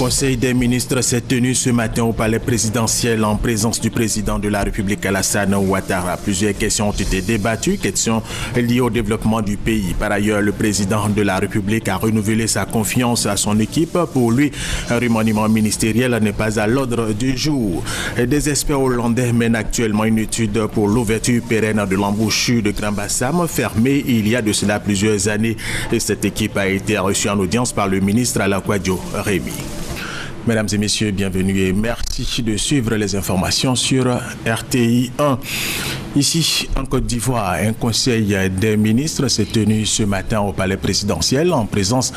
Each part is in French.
Conseil des ministres s'est tenu ce matin au palais présidentiel en présence du président de la République Alassane Ouattara. Plusieurs questions ont été débattues, questions liées au développement du pays. Par ailleurs, le président de la République a renouvelé sa confiance à son équipe. Pour lui, un remaniement ministériel n'est pas à l'ordre du jour. Des experts hollandais mènent actuellement une étude pour l'ouverture pérenne de l'embouchure de Grand Bassam, fermée il y a de cela plusieurs années. Et cette équipe a été reçue en audience par le ministre Alakwadjo Rémy. Mesdames et messieurs, bienvenue et merci de suivre les informations sur RTI 1. Ici, en Côte d'Ivoire, un conseil des ministres s'est tenu ce matin au palais présidentiel en présence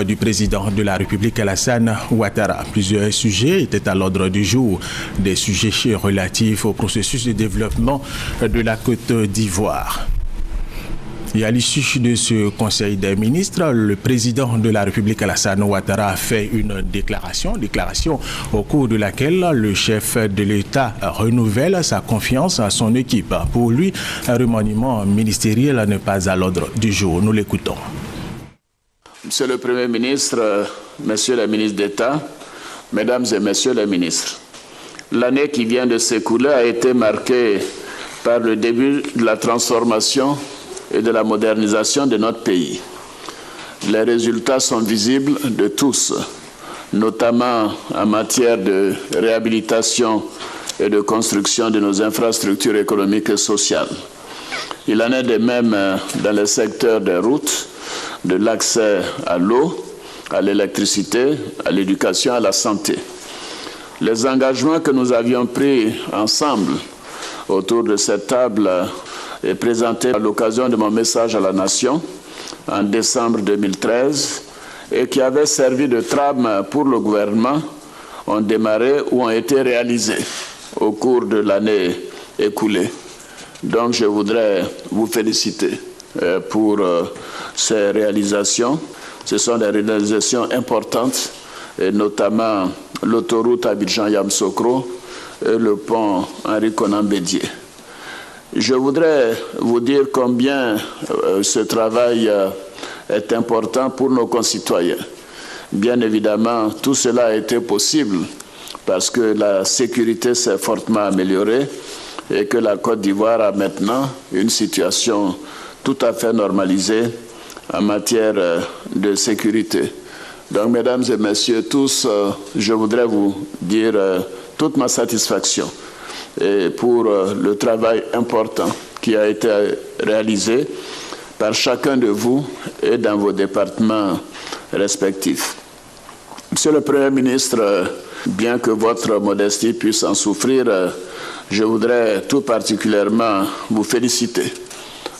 du président de la République Alassane Ouattara. Plusieurs sujets étaient à l'ordre du jour, des sujets relatifs au processus de développement de la Côte d'Ivoire. Et à l'issue de ce Conseil des ministres, le président de la République Alassane Ouattara a fait une déclaration au cours de laquelle le chef de l'État renouvelle sa confiance à son équipe. Pour lui, un remaniement ministériel n'est pas à l'ordre du jour. Nous l'écoutons. Monsieur le Premier ministre, Messieurs les ministres d'État, Mesdames et Messieurs les ministres, l'année qui vient de s'écouler a été marquée par le début de la transformation et de la modernisation de notre pays. Les résultats sont visibles de tous, notamment en matière de réhabilitation et de construction de nos infrastructures économiques et sociales. Il en est de même dans les secteurs des routes, de l'accès à l'eau, à l'électricité, à l'éducation, à la santé. Les engagements que nous avions pris ensemble autour de cette table et présenté à l'occasion de mon message à la nation en décembre 2013 et qui avait servi de trame pour le gouvernement ont démarré ou ont été réalisés au cours de l'année écoulée. Donc je voudrais vous féliciter pour ces réalisations. Ce sont des réalisations importantes, et notamment l'autoroute Abidjan-Yamoussoukro et le pont Henri Konan Bédié. Je voudrais vous dire combien ce travail est important pour nos concitoyens. Bien évidemment, tout cela a été possible parce que la sécurité s'est fortement améliorée et que la Côte d'Ivoire a maintenant une situation tout à fait normalisée en matière de sécurité. Donc, mesdames et messieurs tous, je voudrais vous dire toute ma satisfaction et pour le travail important qui a été réalisé par chacun de vous et dans vos départements respectifs. Monsieur le Premier ministre, bien que votre modestie puisse en souffrir, je voudrais tout particulièrement vous féliciter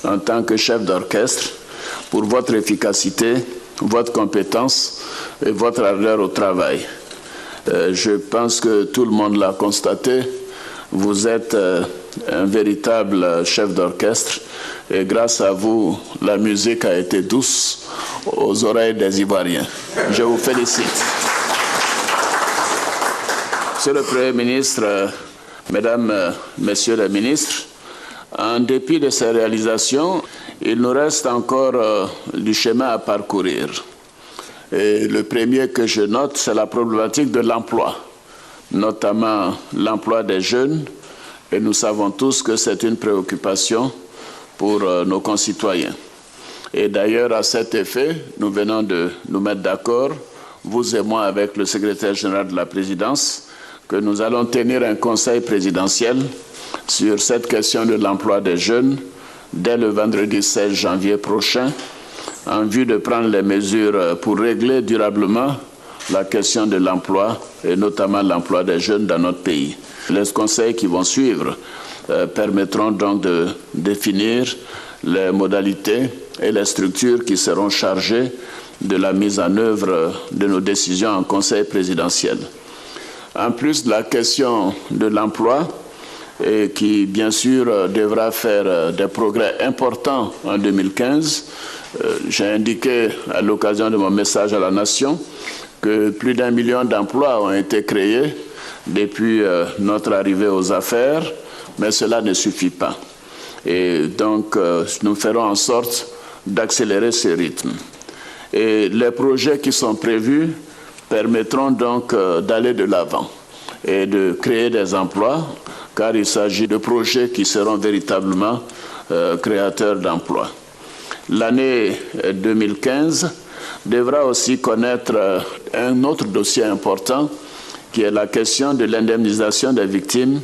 en tant que chef d'orchestre pour votre efficacité, votre compétence et votre ardeur au travail. Je pense que tout le monde l'a constaté. Vous êtes un véritable chef d'orchestre et grâce à vous, la musique a été douce aux oreilles des Ivoiriens. Je vous félicite. Monsieur le Premier ministre, Mesdames, Messieurs les ministres, en dépit de ces réalisations, il nous reste encore du chemin à parcourir. Et le premier que je note, c'est la problématique de l'emploi, notamment l'emploi des jeunes, et nous savons tous que c'est une préoccupation pour nos concitoyens. Et d'ailleurs, à cet effet, nous venons de nous mettre d'accord, vous et moi, avec le secrétaire général de la présidence, que nous allons tenir un conseil présidentiel sur cette question de l'emploi des jeunes dès le vendredi 16 janvier prochain, en vue de prendre les mesures pour régler durablement la question de l'emploi, et notamment l'emploi des jeunes dans notre pays. Les conseils qui vont suivre permettront donc de définir les modalités et les structures qui seront chargées de la mise en œuvre de nos décisions en conseil présidentiel. En plus de la question de l'emploi, et qui bien sûr devra faire des progrès importants en 2015, j'ai indiqué à l'occasion de mon message à la nation que plus d'1 million d'emplois ont été créés depuis notre arrivée aux affaires, mais cela ne suffit pas. Et donc, nous ferons en sorte d'accélérer ce rythme. Et les projets qui sont prévus permettront donc d'aller de l'avant et de créer des emplois, car il s'agit de projets qui seront véritablement créateurs d'emplois. L'année 2015 devra aussi connaître un autre dossier important qui est la question de l'indemnisation des victimes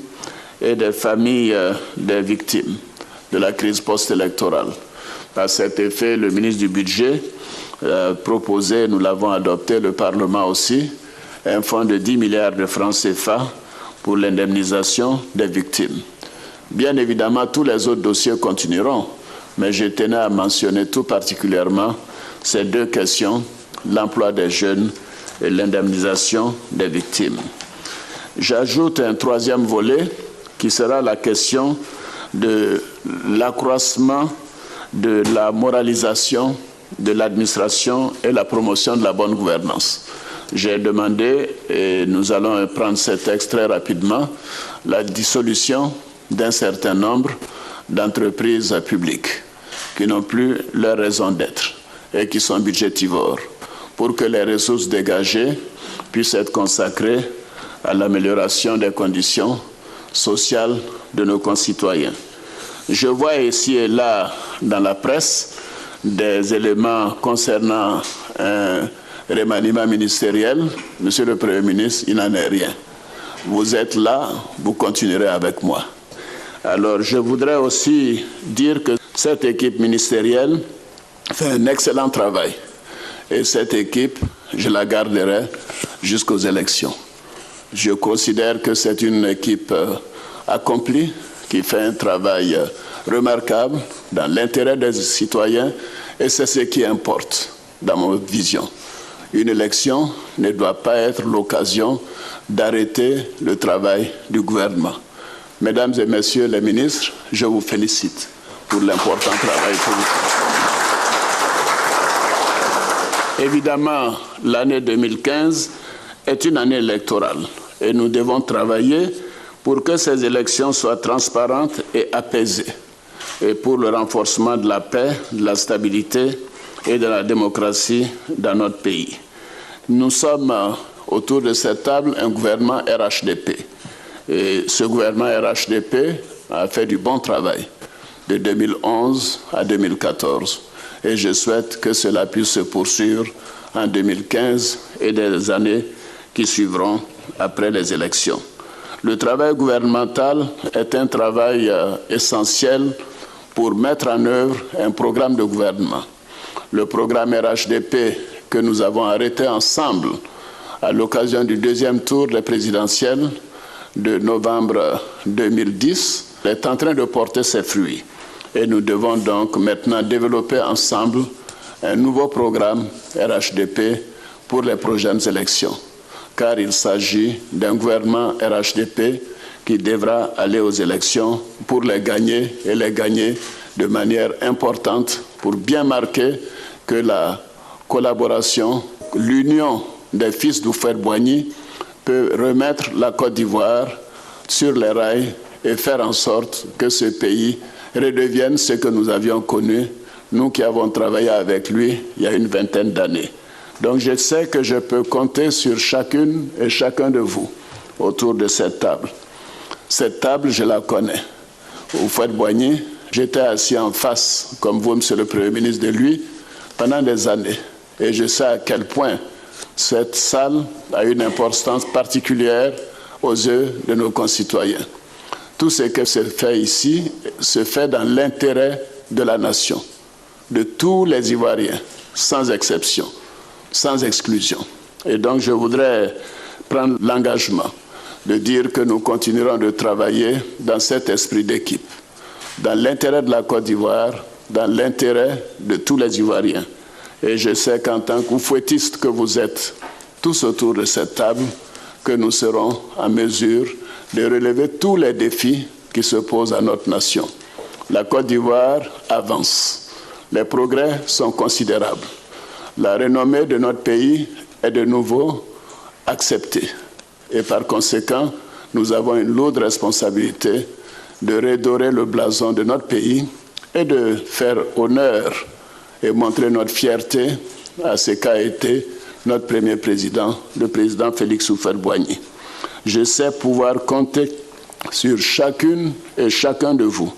et des familles des victimes de la crise post-électorale. À cet effet, le ministre du Budget proposé, nous l'avons adopté, le Parlement aussi, un fonds de 10 milliards de francs CFA pour l'indemnisation des victimes. Bien évidemment, tous les autres dossiers continueront, mais je tenais à mentionner tout particulièrement ces deux questions, l'emploi des jeunes et l'indemnisation des victimes. J'ajoute un troisième volet qui sera la question de l'accroissement de la moralisation de l'administration et la promotion de la bonne gouvernance. J'ai demandé, et nous allons prendre ce texte très rapidement, la dissolution d'un certain nombre d'entreprises publiques qui n'ont plus leur raison d'être et qui sont budgétivores, pour que les ressources dégagées puissent être consacrées à l'amélioration des conditions sociales de nos concitoyens. Je vois ici et là dans la presse des éléments concernant un remaniement ministériel. Monsieur le Premier ministre, il n'en est rien. Vous êtes là, vous continuerez avec moi. Alors, je voudrais aussi dire que cette équipe ministérielle fait un excellent travail. Et cette équipe, je la garderai jusqu'aux élections. Je considère que c'est une équipe accomplie, qui fait un travail remarquable dans l'intérêt des citoyens, et c'est ce qui importe dans ma vision. Une élection ne doit pas être l'occasion d'arrêter le travail du gouvernement. Mesdames et messieurs les ministres, je vous félicite pour l'important travail que vous faites. Évidemment, l'année 2015 est une année électorale et nous devons travailler pour que ces élections soient transparentes et apaisées, et pour le renforcement de la paix, de la stabilité et de la démocratie dans notre pays. Nous sommes autour de cette table un gouvernement RHDP. Et ce gouvernement RHDP a fait du bon travail de 2011 à 2014. Et je souhaite que cela puisse se poursuivre en 2015 et des années qui suivront après les élections. Le travail gouvernemental est un travail essentiel pour mettre en œuvre un programme de gouvernement. Le programme RHDP que nous avons arrêté ensemble à l'occasion du deuxième tour des présidentielles de novembre 2010 est en train de porter ses fruits. Et nous devons donc maintenant développer ensemble un nouveau programme RHDP pour les prochaines élections, car il s'agit d'un gouvernement RHDP qui devra aller aux élections pour les gagner et les gagner de manière importante pour bien marquer que la collaboration, l'union des fils d'Houphouët-Boigny peut remettre la Côte d'Ivoire sur les rails et faire en sorte que ce pays redevienne ce que nous avions connu, nous qui avons travaillé avec lui il y a une vingtaine d'années. Donc je sais que je peux compter sur chacune et chacun de vous autour de cette table. Cette table, je la connais. Houphouët-Boigny, j'étais assis en face, comme vous, Monsieur le Premier ministre, de lui, pendant des années. Et je sais à quel point cette salle a une importance particulière aux yeux de nos concitoyens. Tout ce qui se fait ici se fait dans l'intérêt de la nation, de tous les Ivoiriens, sans exception, sans exclusion. Et donc je voudrais prendre l'engagement de dire que nous continuerons de travailler dans cet esprit d'équipe, dans l'intérêt de la Côte d'Ivoire, dans l'intérêt de tous les Ivoiriens. Et je sais qu'en tant qu'oufouettistes que vous êtes, tous autour de cette table, que nous serons en mesure de relever tous les défis qui se posent à notre nation. La Côte d'Ivoire avance. Les progrès sont considérables. La renommée de notre pays est de nouveau acceptée. Et par conséquent, nous avons une lourde responsabilité de redorer le blason de notre pays et de faire honneur et montrer notre fierté à ce qu'a été notre premier président, le président Félix Houphouët-Boigny. Je sais pouvoir compter sur chacune et chacun de vous.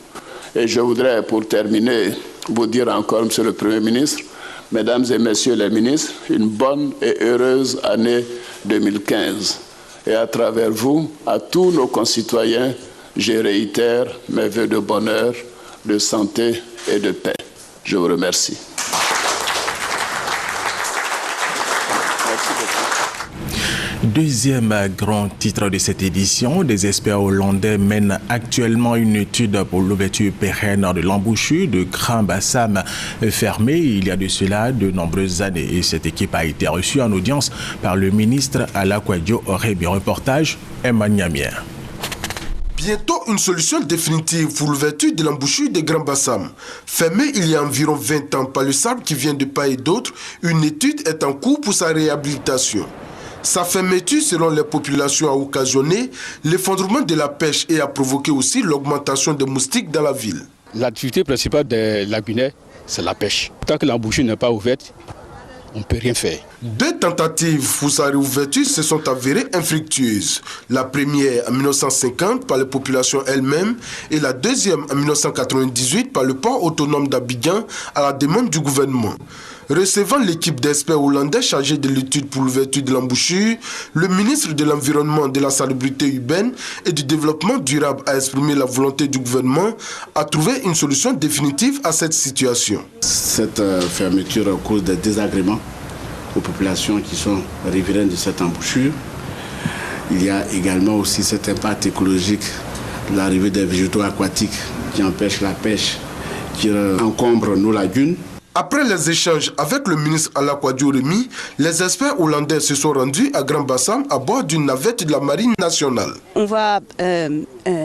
Et je voudrais, pour terminer, vous dire encore, Monsieur le Premier ministre, Mesdames et Messieurs les ministres, une bonne et heureuse année 2015. Et à travers vous, à tous nos concitoyens, je réitère mes vœux de bonheur, de santé et de paix. Je vous remercie. Deuxième grand titre de cette édition, des experts hollandais mènent actuellement une étude pour l'ouverture pérenne de l'embouchure de Grand Bassam fermé il y a de cela de nombreuses années. Et cette équipe a été reçue en audience par le ministre Alakwadjo Orebi. Reportage Emmanuel. Bientôt une solution définitive pour l'ouverture de l'embouchure de Grand Bassam. Fermée il y a environ 20 ans par le sable qui vient de part et d'autre, une étude est en cours pour sa réhabilitation. Sa fermeture, selon les populations, a occasionné l'effondrement de la pêche et a provoqué aussi l'augmentation des moustiques dans la ville. L'activité principale des lagunais, c'est la pêche. Tant que l'embouchure n'est pas ouverte, on ne peut rien faire. Deux tentatives pour sa réouverture se sont avérées infructueuses. La première en 1950 par les populations elles-mêmes et la deuxième en 1998 par le port autonome d'Abidjan à la demande du gouvernement. Recevant l'équipe d'experts hollandais chargée de l'étude pour l'ouverture de l'embouchure, le ministre de l'Environnement, de la Salubrité urbaine et du Développement durable a exprimé la volonté du gouvernement à trouver une solution définitive à cette situation. Cette fermeture cause des désagréments aux populations qui sont riveraines de cette embouchure. Il y a également aussi cet impact écologique de l'arrivée des végétaux aquatiques qui empêchent la pêche, qui encombrent nos lagunes. Après les échanges avec le ministre Alakwadjo Orebi, les experts hollandais se sont rendus à Grand Bassam à bord d'une navette de la Marine nationale. On va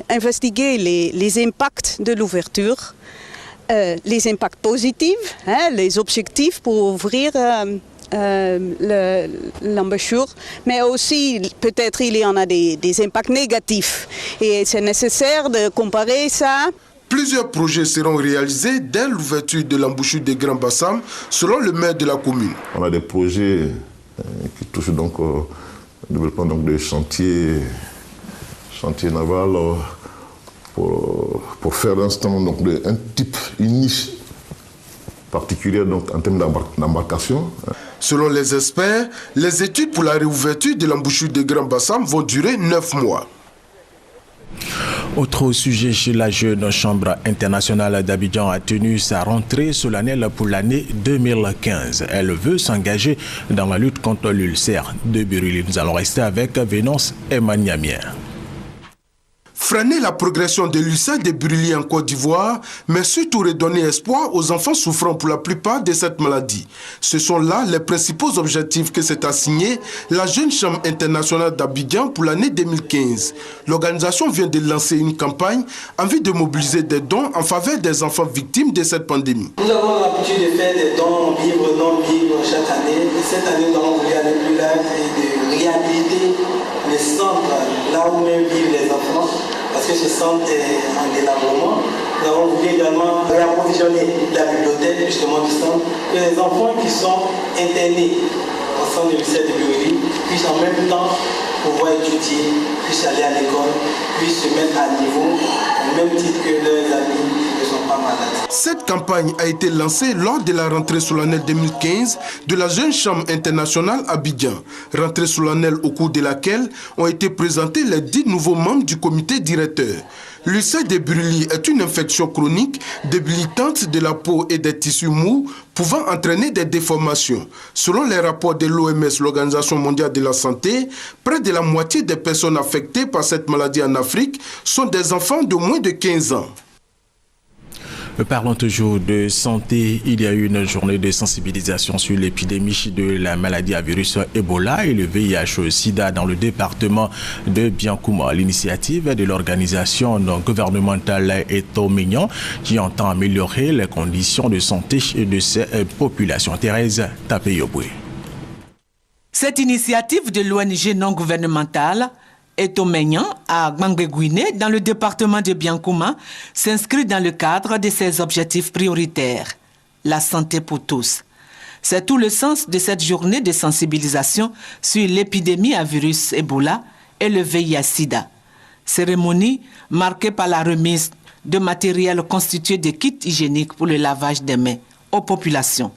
investiguer les impacts de l'ouverture, les impacts positifs, les objectifs pour ouvrir l'embouchure, mais aussi peut-être il y en a des impacts négatifs. Et c'est nécessaire de comparer ça. Plusieurs projets seront réalisés dès l'ouverture de l'embouchure de Grand Bassam, selon le maire de la commune. On a des projets qui touchent donc au développement de chantiers navals pour faire l'instant un type, une niche particulière donc, en termes d'embarcation. Selon les experts, les études pour la réouverture de l'embouchure de Grand Bassam vont durer 9 mois. Autre sujet, chez la jeune chambre internationale d'Abidjan a tenu sa rentrée solennelle pour l'année 2015. Elle veut s'engager dans la lutte contre l'ulcère de Buruli. Nous allons rester avec Vénance Emmanuel. Freiner la progression de l'ulcère de Buruli en Côte d'Ivoire, mais surtout redonner espoir aux enfants souffrant pour la plupart de cette maladie. Ce sont là les principaux objectifs que s'est assigné la Jeune Chambre internationale d'Abidjan pour l'année 2015. L'organisation vient de lancer une campagne en vue de mobiliser des dons en faveur des enfants victimes de cette pandémie. Nous avons l'habitude de faire des dons vivres, non vivres chaque année. Et cette année, nous avons voulu aller plus loin et de réhabiliter les centres là où même vivent les enfants. Parce que ce centre est en délabrement. Nous avons voulu également réapprovisionner la bibliothèque justement du centre, que les enfants qui sont internés au centre de l'ulcère de Buruli puissent en même temps pouvoir étudier, puissent aller à l'école, puissent se mettre à niveau, au même titre que leurs amis qui ne sont pas malades. Cette campagne a été lancée lors de la rentrée solennelle 2015 de la Jeune Chambre internationale Abidjan. Rentrée solennelle au cours de laquelle ont été présentés les 10 nouveaux membres du comité directeur. L'ulcère de Buruli est une infection chronique débilitante de la peau et des tissus mous pouvant entraîner des déformations. Selon les rapports de l'OMS, l'Organisation mondiale de la santé, près de la moitié des personnes affectées par cette maladie en Afrique sont des enfants de moins de 15 ans. Parlons toujours de santé. Il y a eu une journée de sensibilisation sur l'épidémie de la maladie à virus Ebola et le VIH-Sida dans le département de Biankouma. L'initiative de l'organisation non gouvernementale Etomignon qui entend améliorer les conditions de santé de ces populations. Thérèse Tapeyoboué. Cette initiative de l'ONG non gouvernementale Etomignon à Gbangbe-Guiné, dans le département de Biankouma, s'inscrit dans le cadre de ses objectifs prioritaires, la santé pour tous. C'est tout le sens de cette journée de sensibilisation sur l'épidémie à virus Ebola et le VIH-Sida. Cérémonie marquée par la remise de matériel constitué de kits hygiéniques pour le lavage des mains aux populations.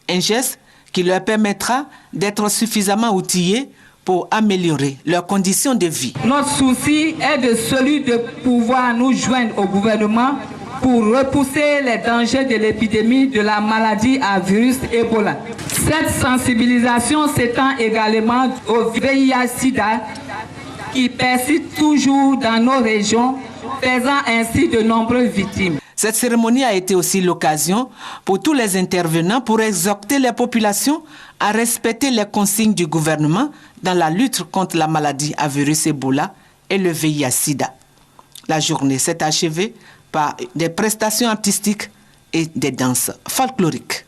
Un geste qui leur permettra d'être suffisamment outillés pour améliorer leurs conditions de vie. Notre souci est de celui de pouvoir nous joindre au gouvernement pour repousser les dangers de l'épidémie de la maladie à virus Ebola. Cette sensibilisation s'étend également au VIH-Sida qui persiste toujours dans nos régions, faisant ainsi de nombreuses victimes. Cette cérémonie a été aussi l'occasion pour tous les intervenants pour exhorter les populations à respecter les consignes du gouvernement dans la lutte contre la maladie à virus Ebola et le VIH-Sida. La journée s'est achevée par des prestations artistiques et des danses folkloriques.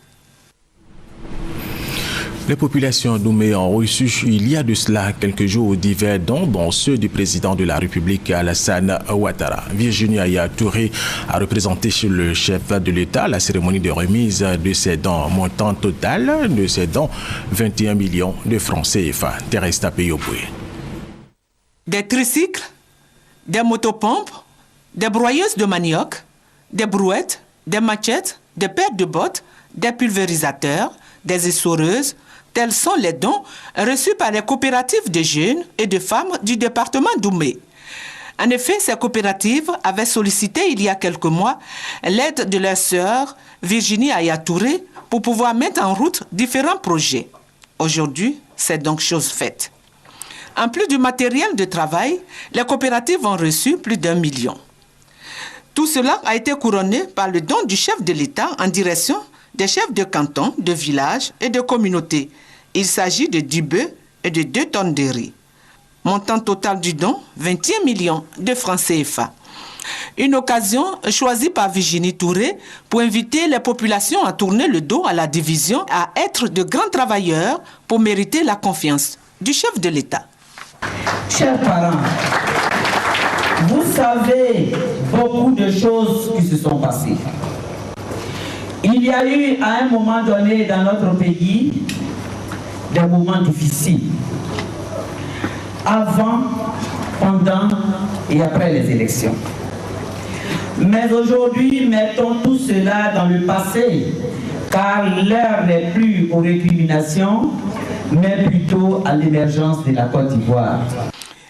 Les populations d'Oumé ont reçu il y a de cela quelques jours divers dons, dont ceux du président de la République Alassane Ouattara. Virginie Aya Touré a représenté chez le chef de l'État la cérémonie de remise de ces dons, montant total de ces dons 21 millions de francs CFA. Thérèse Tapeyopoué. Des tricycles, des motopompes, des broyeuses de manioc, des brouettes, des machettes, des paires de bottes, des pulvérisateurs, des essoreuses. Tels sont les dons reçus par les coopératives de jeunes et de femmes du département d'Oumé. En effet, ces coopératives avaient sollicité il y a quelques mois l'aide de leur sœur Virginie Aya Touré pour pouvoir mettre en route différents projets. Aujourd'hui, c'est donc chose faite. En plus du matériel de travail, les coopératives ont reçu plus d'1 million. Tout cela a été couronné par le don du chef de l'État en direction des chefs de canton, de villages et de communautés. Il s'agit de 10 bœufs et de 2 tonnes de riz. Montant total du don, 21 millions de francs CFA. Une occasion choisie par Virginie Touré pour inviter les populations à tourner le dos à la division, à être de grands travailleurs pour mériter la confiance du chef de l'État. Chers parents, vous savez beaucoup de choses qui se sont passées. Il y a eu à un moment donné dans notre pays des moments difficiles, avant, pendant et après les élections. Mais aujourd'hui, mettons tout cela dans le passé, car l'heure n'est plus aux récriminations, mais plutôt à l'émergence de la Côte d'Ivoire.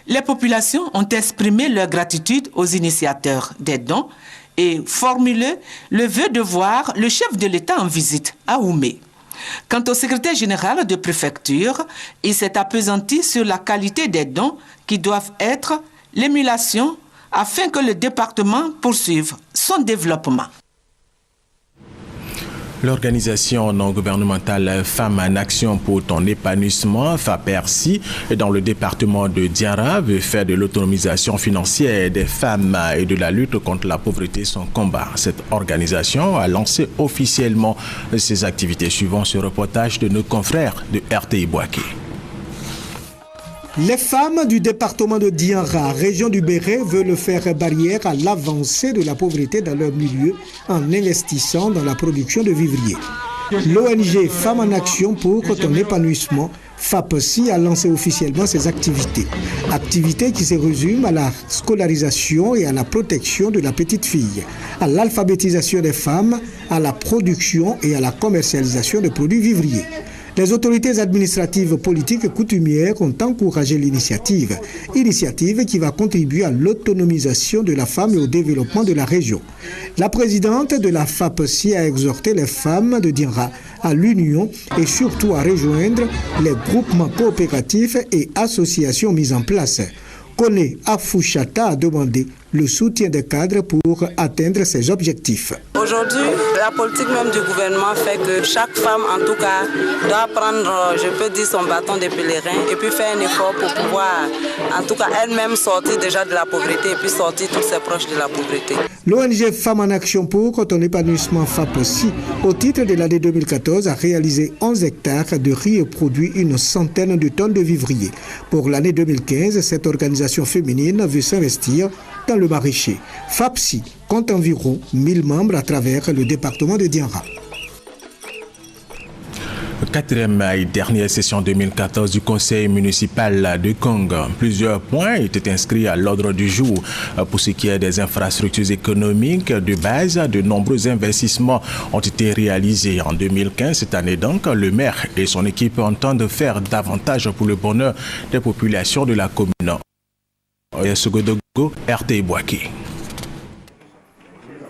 Les populations ont exprimé leur gratitude aux initiateurs des dons et formulé le vœu de voir le chef de l'État en visite à Oumé. Quant au secrétaire général de préfecture, il s'est appesanti sur la qualité des dons qui doivent être l'émulation afin que le département poursuive son développement. L'organisation non gouvernementale Femmes en Action pour ton épanouissement, FAPERSI, dans le département de Diarra, veut faire de l'autonomisation financière des femmes et de la lutte contre la pauvreté son combat. Cette organisation a lancé officiellement ses activités suivant ce reportage de nos confrères de RTI Boaké. Les femmes du département de Diarra, région du Béret, veulent faire barrière à l'avancée de la pauvreté dans leur milieu en investissant dans la production de vivriers. L'ONG Femmes en Action pour ton épanouissement, FAPERSI, a lancé officiellement ses activités. Activités qui se résument à la scolarisation et à la protection de la petite fille, à l'alphabétisation des femmes, à la production et à la commercialisation de produits vivriers. Les autorités administratives, politiques et coutumières ont encouragé l'initiative qui va contribuer à l'autonomisation de la femme et au développement de la région. La présidente de la FAPERSI a exhorté les femmes de Diarra à l'union et surtout à rejoindre les groupements coopératifs et associations mis en place. Kone Afouchata a demandé le soutien des cadres pour atteindre ces objectifs. Aujourd'hui, la politique même du gouvernement fait que chaque femme, en tout cas, doit prendre, je peux dire, son bâton de pèlerin et puis faire un effort pour pouvoir, en tout cas, elle-même sortir déjà de la pauvreté et puis sortir tous ses proches de la pauvreté. L'ONG Femmes en Action pour ton épanouissement FAPERSI, au titre de l'année 2014, a réalisé 11 hectares de riz et produit une centaine de tonnes de vivriers. Pour l'année 2015, cette organisation féminine veut s'investir dans le maraîcher. FAPERSI compte environ 1000 membres à travers le département de Diarra. quatrième et dernière session 2014 du Conseil municipal de Kong. Plusieurs points étaient inscrits à l'ordre du jour. Pour ce qui est des infrastructures économiques de base, de nombreux investissements ont été réalisés en 2015. Cette année donc, le maire et son équipe entendent faire davantage pour le bonheur des populations de la commune. RT Boaké.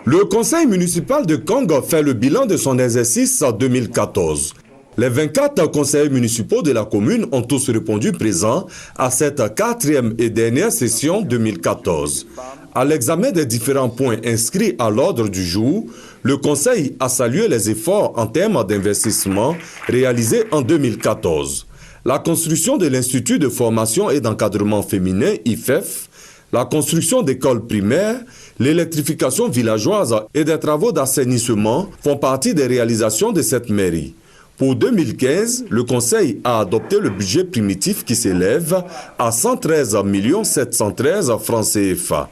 Le conseil municipal de Kong fait le bilan de son exercice 2014. Les 24 conseillers municipaux de la commune ont tous répondu présents à cette quatrième et dernière session 2014. À l'examen des différents points inscrits à l'ordre du jour, le conseil a salué les efforts en termes d'investissement réalisés en 2014. La construction de l'Institut de formation et d'encadrement féminin, IFEF, la construction d'écoles primaires, l'électrification villageoise et des travaux d'assainissement font partie des réalisations de cette mairie. Pour 2015, le Conseil a adopté le budget primitif qui s'élève à 113 713 francs CFA.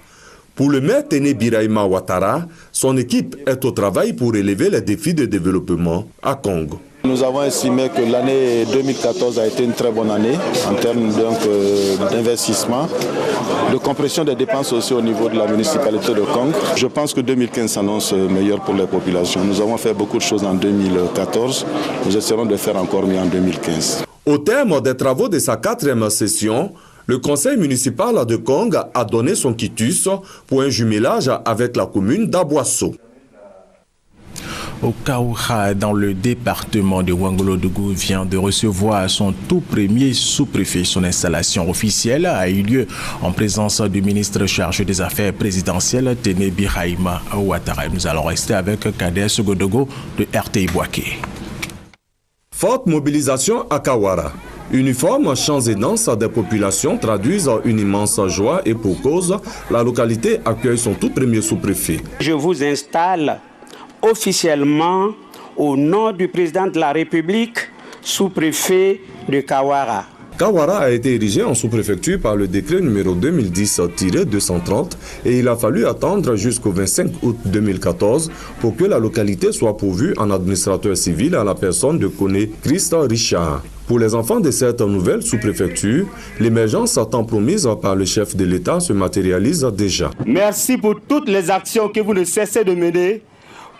Pour le maire Téné Birahima Ouattara, son équipe est au travail pour élever les défis de développement à Kong. Nous avons estimé que l'année 2014 a été une très bonne année en termes d'investissement, de compression des dépenses aussi au niveau de la municipalité de Kong. Je pense que 2015 s'annonce meilleur pour les populations. Nous avons fait beaucoup de choses en 2014. Nous essaierons de faire encore mieux en 2015. Au terme des travaux de sa quatrième session, le conseil municipal de Kong a donné son quitus pour un jumelage avec la commune d'Aboasso. Au Kaouha, dans le département de Ouangolodougou, vient de recevoir son tout premier sous-préfet. Son installation officielle a eu lieu en présence du ministre chargé des Affaires présidentielles, Téné Birahima Ouattara. Nous allons rester avec Kader Sogodogo de RTI Boaké. Forte mobilisation à Kawara. Uniforme, chants et danses des populations traduisent une immense joie et pour cause, la localité accueille son tout premier sous-préfet. Je vous installe officiellement au nom du président de la République, sous-préfet de Kawara. Kawara a été érigé en sous-préfecture par le décret numéro 2010-230 et il a fallu attendre jusqu'au 25 août 2014 pour que la localité soit pourvue en administrateur civil à la personne de Koné Christ Richard. Pour les enfants de cette nouvelle sous-préfecture, l'émergence tant promise par le chef de l'État se matérialise déjà. Merci pour toutes les actions que vous ne cessez de mener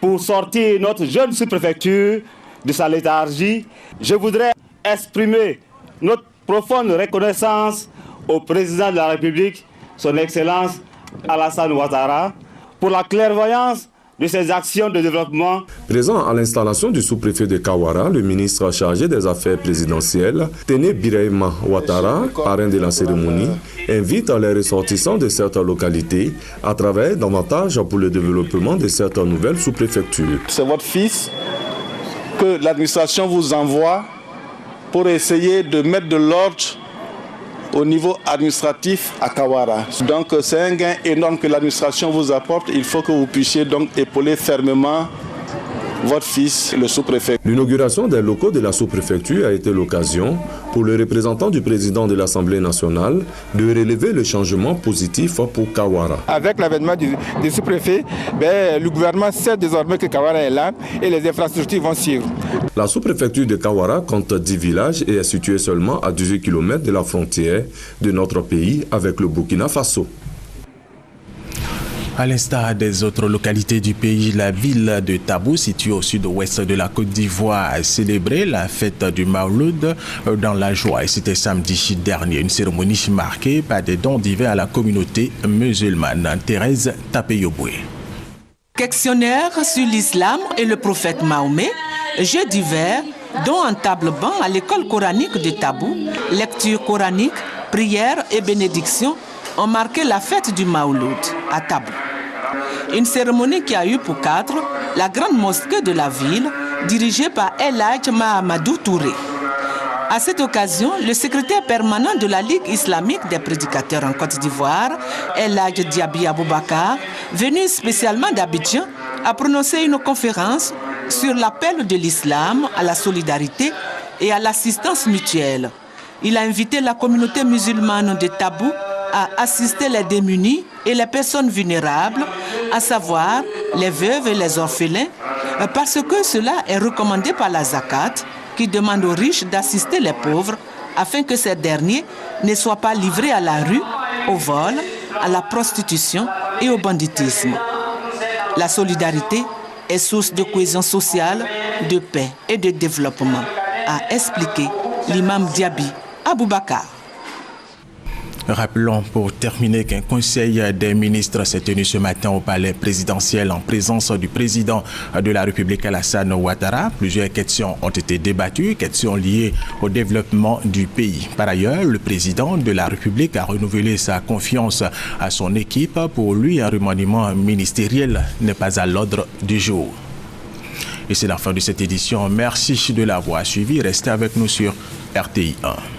pour sortir notre jeune sous-préfecture de sa léthargie. Je voudrais exprimer notre profonde reconnaissance au président de la République, son Excellence Alassane Ouattara, pour la clairvoyance de ses actions de développement. Présent à l'installation du sous-préfet de Kawara, le ministre chargé des Affaires présidentielles, Téné Birahima Ouattara, parrain de la cérémonie, invite les ressortissants de cette localité à travailler davantage pour le développement de cette nouvelle sous-préfecture. C'est votre fils que l'administration vous envoie pour essayer de mettre de l'ordre au niveau administratif à Kawara. Donc c'est un gain énorme que l'administration vous apporte. Il faut que vous puissiez donc épauler fermement votre fils, le sous-préfet. L'inauguration des locaux de la sous-préfecture a été l'occasion pour le représentant du président de l'Assemblée nationale de relever le changement positif pour Kawara. Avec l'avènement du sous-préfet, le gouvernement sait désormais que Kawara est là et les infrastructures vont suivre. La sous-préfecture de Kawara compte 10 villages et est située seulement à 18 km de la frontière de notre pays avec le Burkina Faso. À l'instar des autres localités du pays, la ville de Tabou, située au sud-ouest de la Côte d'Ivoire, a célébré la fête du Mawlud dans la joie. Et c'était samedi dernier, une cérémonie marquée par des dons divers à la communauté musulmane. Thérèse Tapeyoboué. Questionnaire sur l'islam et le prophète Mahomet, jeux divers, dons en table-banc à l'école coranique de Tabou, lecture coranique, prière et bénédiction ont marqué la fête du Mawlud à Tabou. Une cérémonie qui a eu pour cadre la grande mosquée de la ville, dirigée par El Hadj Mahamadou Touré. À cette occasion, le secrétaire permanent de la Ligue islamique des prédicateurs en Côte d'Ivoire, El Hadj Diaby Aboubakar, venu spécialement d'Abidjan, a prononcé une conférence sur l'appel de l'islam à la solidarité et à l'assistance mutuelle. Il a invité la communauté musulmane de Tabou à assister les démunis et les personnes vulnérables, à savoir les veuves et les orphelins, parce que cela est recommandé par la zakat, qui demande aux riches d'assister les pauvres afin que ces derniers ne soient pas livrés à la rue, au vol, à la prostitution et au banditisme. La solidarité est source de cohésion sociale, de paix et de développement, a expliqué l'imam Diaby Aboubakar. Rappelons pour terminer qu'un conseil des ministres s'est tenu ce matin au palais présidentiel en présence du président de la République Alassane Ouattara. Plusieurs questions ont été débattues, questions liées au développement du pays. Par ailleurs, le président de la République a renouvelé sa confiance à son équipe. Pour lui, un remaniement ministériel n'est pas à l'ordre du jour. Et c'est la fin de cette édition. Merci de l'avoir suivi. Restez avec nous sur RTI 1.